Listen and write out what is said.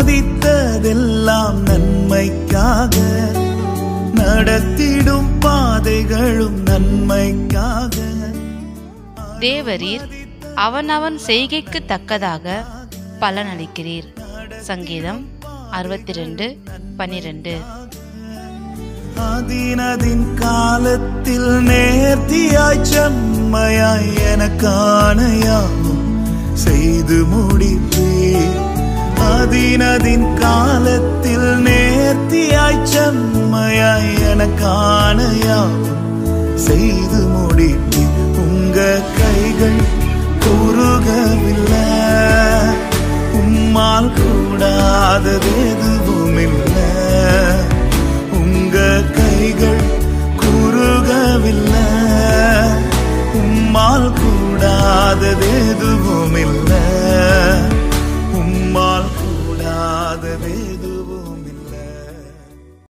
சாதித்ததெல்லாம் நன்மைக்காக, நடத்திடும் பாதைகளும் நன்மைக்காக. தேவரீர் அவனவன் செய்கைக்கு தக்கதாக பலனளிக்கிறீர். சங்கீதம் 62:12. அதினதின் காலத்தில் நேர்த்தியாய் செம்மையாய் எனக்கான யாவும் செய்து முடிப்பீர். அதினதின் காலத்தில் நேர்த்தியாய் செம்மையாய் எனக்கான யாவும் செய்து முடிப்பீர். உங்க கைகள் குறுகவில்லை, உம்மால் கூடாதது எதுவும் இல்லை. உங்க கைகள் குறுகவில்லை, உம்மால் கூடாதது எதுவும் இல்லை. உம்மால் கூடாதது எதுவும்